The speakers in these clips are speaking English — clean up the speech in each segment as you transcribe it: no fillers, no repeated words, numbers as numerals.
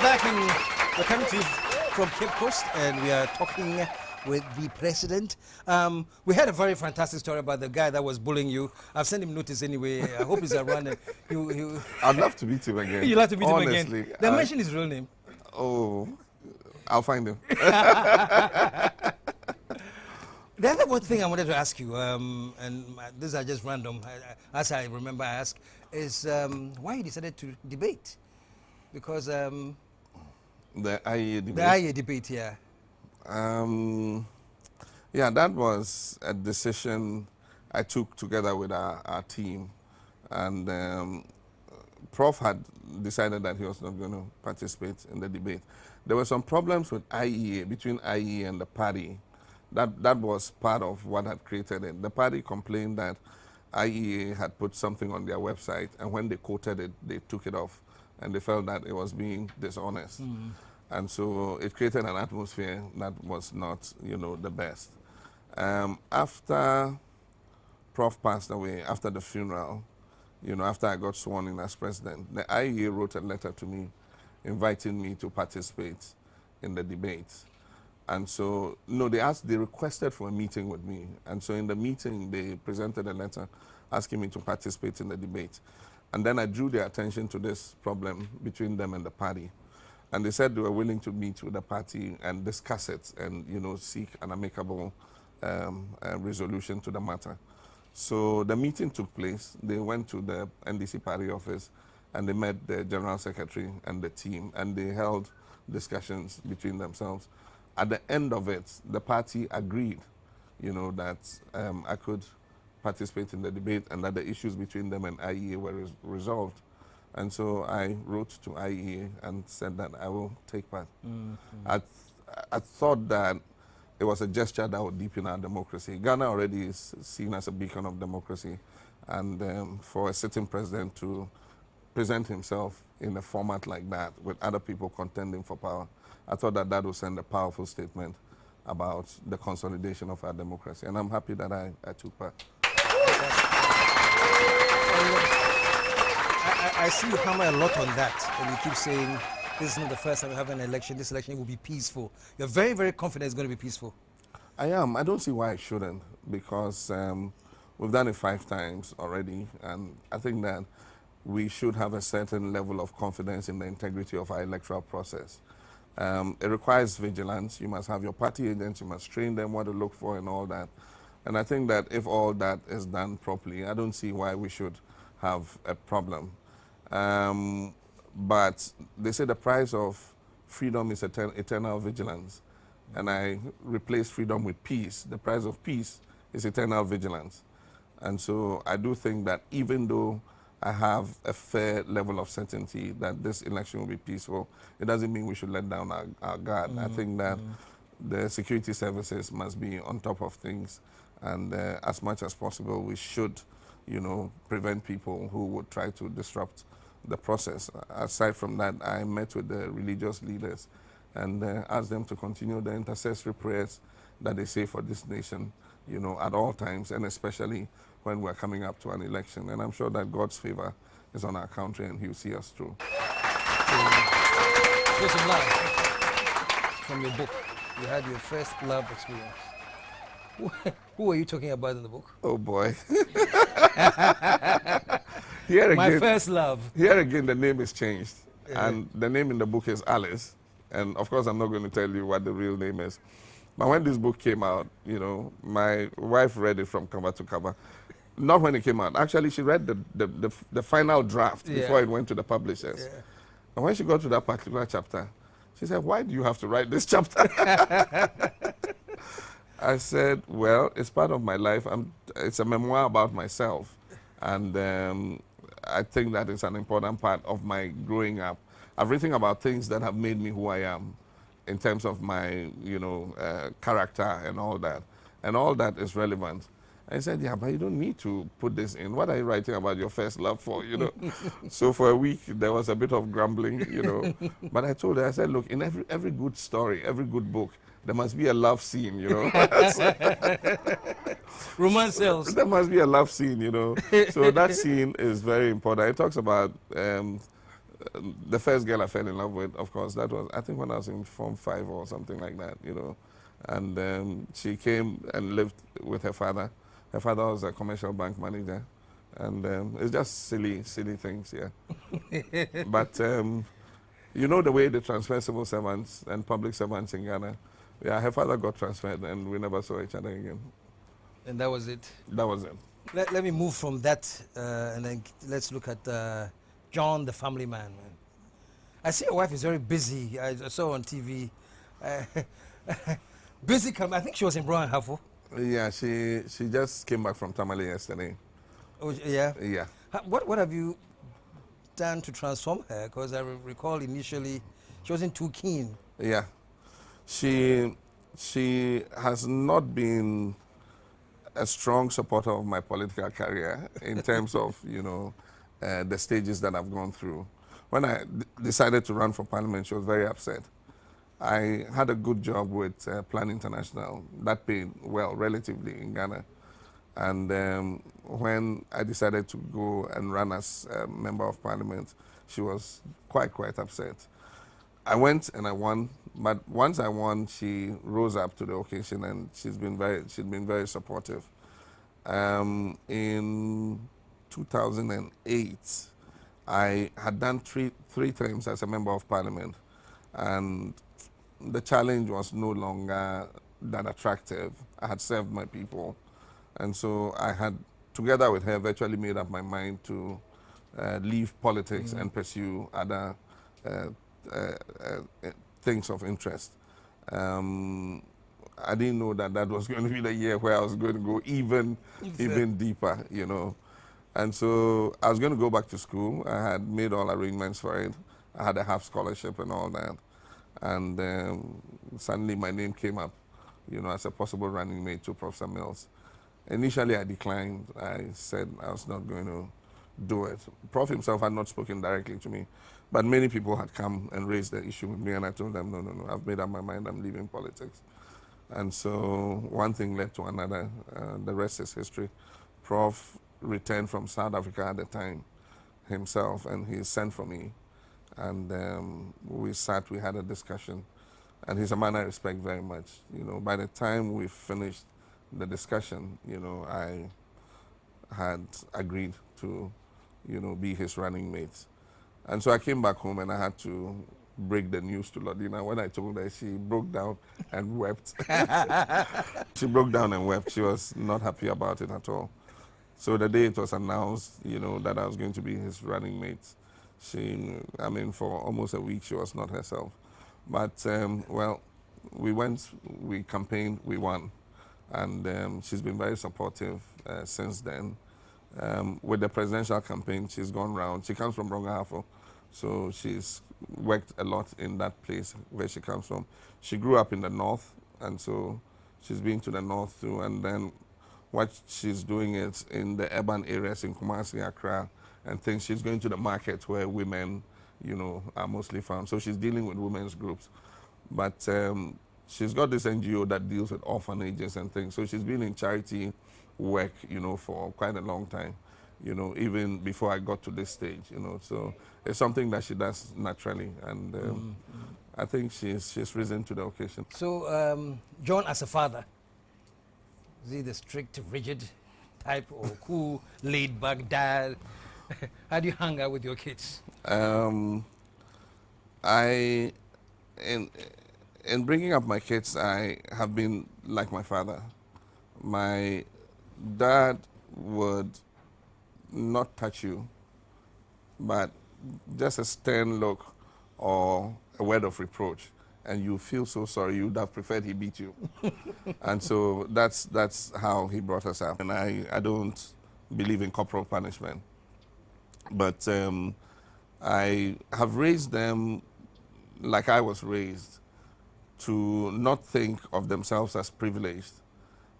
We're coming to you from Cape Coast, and we are talking with the president. We had a very fantastic story about the guy that was bullying you. I've sent him notice anyway. I hope he's around. And I'd love to meet him again. You'd like to meet Honestly, him again? Then mention his real name. Oh, I'll find him. The other one thing I wanted to ask you, and these are just random, as I remember I asked, is why you decided to debate? Because the IEA debate. The IEA debate, yeah. Yeah, that was a decision I took together with our team, and Prof had decided that he was not going to participate in the debate. There were some problems with IEA, between IEA and the party. That was part of what had created it. The party complained that IEA had put something on their website, and when they quoted it, they took it off, and they felt that it was being dishonest. And so it created an atmosphere that was not, the best. After Prof passed away, after the funeral, after I got sworn in as president, the IEA wrote a letter to me inviting me to participate in the debate. And so, they requested for a meeting with me. And so in the meeting, they presented a letter asking me to participate in the debate. And then I drew their attention to this problem between them and the party. And they said they were willing to meet with the party and discuss it and, seek an amicable resolution to the matter. So the meeting took place. They went to the NDC party office and they met the general secretary and the team, and they held discussions between themselves. At the end of it, the party agreed, that I could participate in the debate and that the issues between them and IEA were resolved. And so I wrote to IEA and said that I will take part. I thought that it was a gesture that would deepen our democracy. Ghana already is seen as a beacon of democracy, and for a sitting president to present himself in a format like that with other people contending for power, I thought that that would send a powerful statement about the consolidation of our democracy. And I'm happy that I took part. I see you hammer a lot on that, and you keep saying this is not the first time we have an election. This election will be peaceful. You're very, very confident it's going to be peaceful. I am. I don't see why I shouldn't, because we've done it 5 times already, and I think that we should have a certain level of confidence in the integrity of our electoral process. It requires vigilance. You must have your party agents, you must train them what to look for and all that. And I think that if all that is done properly, I don't see why we should have a problem. But they say the price of freedom is eternal vigilance. And I replace freedom with peace. The price of peace is eternal vigilance. And so I do think that even though I have a fair level of certainty that this election will be peaceful, it doesn't mean we should let down our guard. I think that the security services must be on top of things, and as much as possible we should, prevent people who would try to disrupt the process. Aside from that, I met with the religious leaders and asked them to continue the intercessory prayers that they say for this nation, at all times, and especially when we're coming up to an election. And I'm sure that God's favor is on our country and He'll see us through. Show some love from your book. You had your first love experience. Who were you talking about in the book? Oh boy. Here again, my first love. Here again, the name is changed. And the name in the book is Alice. And of course, I'm not going to tell you what the real name is. But when this book came out, my wife read it from cover to cover. Not when it came out. Actually, she read the final draft before it went to the publishers. Yeah. And when she got to that particular chapter, she said, "Why do you have to write this chapter?" I said, well, it's part of my life. It's a memoir about myself. And I think that it's an important part of my growing up. I've written about things that have made me who I am in terms of my, character and all that. And all that is relevant. I said, yeah, but you don't need to put this in. What are you writing about your first love for, So for a week, there was a bit of grumbling, But I told her, I said, look, in every good story, every good book, there must be a love scene, Romance sells. There must be a love scene, So that scene is very important. It talks about the first girl I fell in love with, of course, that was, I think, when I was in Form 5 or something like that, you know. And she came and lived with her father. Her father was a commercial bank manager. And it's just silly things, yeah. But you know the way they transfer civil servants and public servants in Ghana? Yeah, her father got transferred and we never saw each other again. And that was it. That was it. Let me move from that and then let's look at John, the family man. I see your wife is very busy. I saw on TV. Uh, busy. I think she was in Brown Hafo. Yeah, she just came back from Tamale yesterday. Oh, yeah? Yeah. What have you done to transform her? Because I recall initially she wasn't too keen. Yeah. She has not been a strong supporter of my political career in terms of, you know, the stages that I've gone through. When I decided to run for parliament, she was very upset. I had a good job with Plan International. That paid well, relatively, in Ghana. And when I decided to go and run as a member of parliament, she was quite upset. I went and I won, but once I won, she rose up to the occasion and she'd been very supportive. In 2008, I had done three terms as a member of parliament, and the challenge was no longer that attractive. I had served my people, and so I had, together with her, virtually made up my mind to leave politics and pursue other things of interest. I didn't know that that was going to be the year where I was going to go even deeper, you know. And so I was going to go back to school. I had made all arrangements for it. I had a half scholarship and all that. And suddenly my name came up, you know, as a possible running mate to Professor Mills. Initially I declined. I said I was not going to do it. Prof himself had not spoken directly to me, but many people had come and raised the issue with me, and I told them, no, I've made up my mind, I'm leaving politics. And so one thing led to another. The rest is history. Prof returned from South Africa at the time himself, and he sent for me. And we sat, we had a discussion. And he's a man I respect very much. You know, by the time we finished the discussion, you know, I had agreed to, you know, be his running mate. And so I came back home and I had to break the news to Lodina. When I told her, she broke down and wept. She broke down and wept. She was not happy about it at all. So the day it was announced, you know, that I was going to be his running mate, I mean, for almost a week, she was not herself. But, well, we went, we campaigned, we won. And she's been very supportive since then. With the presidential campaign, she's gone round. She comes from Brongahafo, so she's worked a lot in that place where she comes from. She grew up in the north, and so she's been to the north too. And then what she's doing is in the urban areas in Kumasi, Accra, and things. She's going to the market where women, you know, are mostly found. So she's dealing with women's groups. But she's got this NGO that deals with orphanages and things. So she's been in charity work, you know, for quite a long time, you know, even before I got to this stage, you know. So it's something that she does naturally. And I think she's risen to the occasion. So, John, as a father, is he the strict, rigid type or cool, laid-back dad? How do you hang out with your kids? In bringing up my kids, I have been like my father. My dad would not touch you, but just a stern look or a word of reproach, and you feel so sorry. You would have preferred he beat you. And so that's how he brought us up. And I don't believe in corporal punishment. But I have raised them like I was raised, to not think of themselves as privileged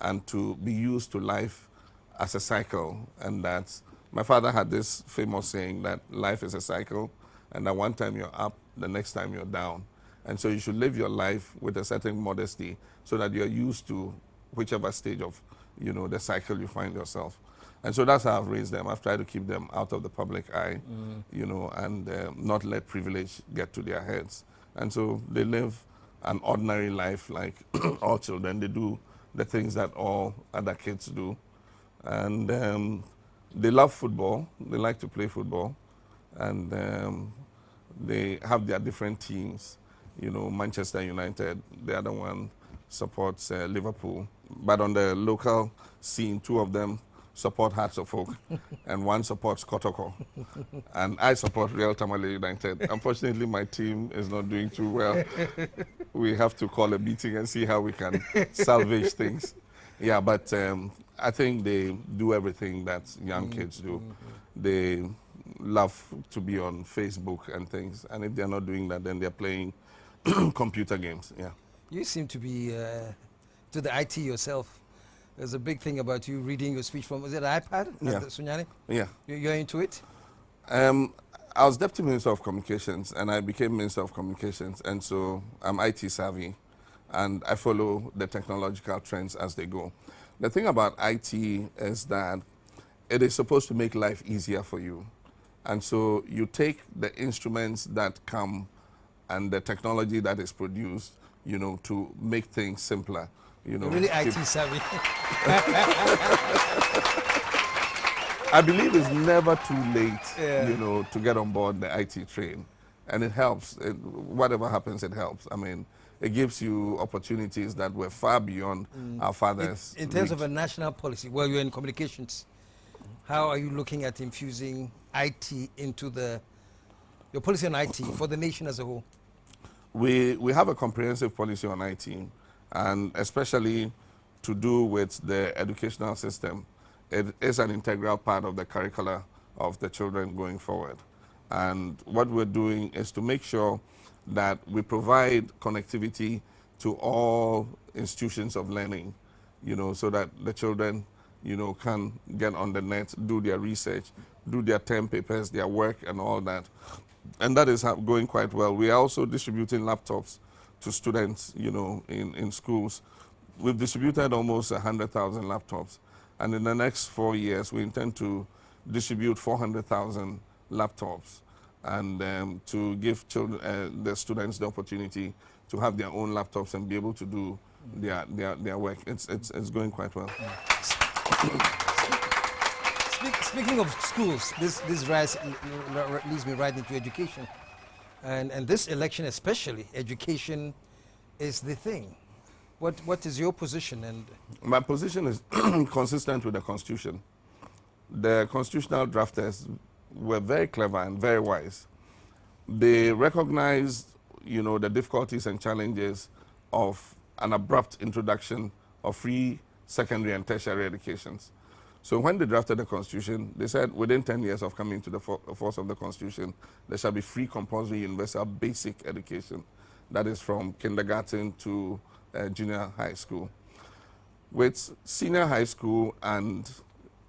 and to be used to life as a cycle. And that my father had this famous saying that life is a cycle, and that one time you're up, the next time you're down. And so you should live your life with a certain modesty so that you're used to whichever stage of, you know, the cycle you find yourself. And so that's how I've raised them. I've tried to keep them out of the public eye, you know, and not let privilege get to their heads. And so they live an ordinary life like all children. They do the things that all other kids do. And they love football. They like to play football. And they have their different teams. You know, Manchester United, the other one supports Liverpool. But on the local scene, two of them support Hearts of Oak, and one supports Kotoko. And I support Real Tamale United. Unfortunately, my team is not doing too well. We have to call a meeting and see how we can salvage things. Yeah, but I think they do everything that young kids do. They love to be on Facebook and things, and if they're not doing that, then they're playing computer games. Yeah. You seem to be to the IT yourself. There's a big thing about you reading your speech from, is it an iPad? Yeah. Sunyani? Yeah. You're into it? I was Deputy Minister of Communications, and I became Minister of Communications, and so I'm IT savvy, and I follow the technological trends as they go. The thing about IT is that it is supposed to make life easier for you. And so you take the instruments that come and the technology that is produced, you know, to make things simpler. You know, You're really IT savvy. I believe it's never too late, you know, to get on board the IT train. And it helps. Whatever happens, it helps. I mean, it gives you opportunities that were far beyond our fathers' In terms reach. of a national policy, well, you're in communications. How are you looking at infusing IT into your policy on IT for the nation as a whole? We have a comprehensive policy on IT, and especially to do with the educational system. It is an integral part of the curricula of the children going forward. And what we're doing is to make sure that we provide connectivity to all institutions of learning, you know, so that the children, you know, can get on the net, do their research, do their term papers, their work and all that. And that is going quite well. We are also distributing laptops to students, you know, in schools. We've distributed almost 100,000 laptops. And in the next 4 years, we intend to distribute 400,000 laptops and to give children, the students the opportunity to have their own laptops and be able to do their work. It's going quite well. Speaking of schools, this leads me right into education. And this election especially, education is the thing. What is your position? And my position is consistent with the Constitution. The constitutional drafters were very clever and very wise. They recognized, you know, the difficulties and challenges of an abrupt introduction of free secondary and tertiary educations. So when they drafted the Constitution, they said within 10 years of coming to the force of the Constitution, there shall be free compulsory universal basic education. That is from kindergarten to junior high school. With senior high school and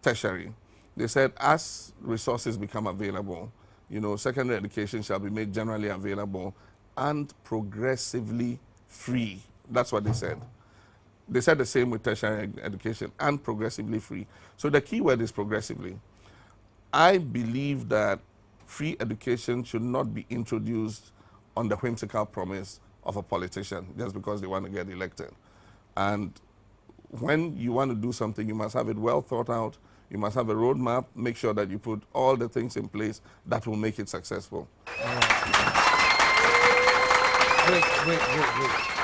tertiary, they said as resources become available, you know, secondary education shall be made generally available and progressively free. That's what they said. They said the same with tertiary education, and progressively free. So the key word is progressively. I believe that free education should not be introduced on the whimsical promise of a politician just because they want to get elected. And when you want to do something, you must have it well thought out. You must have a roadmap. Make sure that you put all the things in place that will make it successful. great.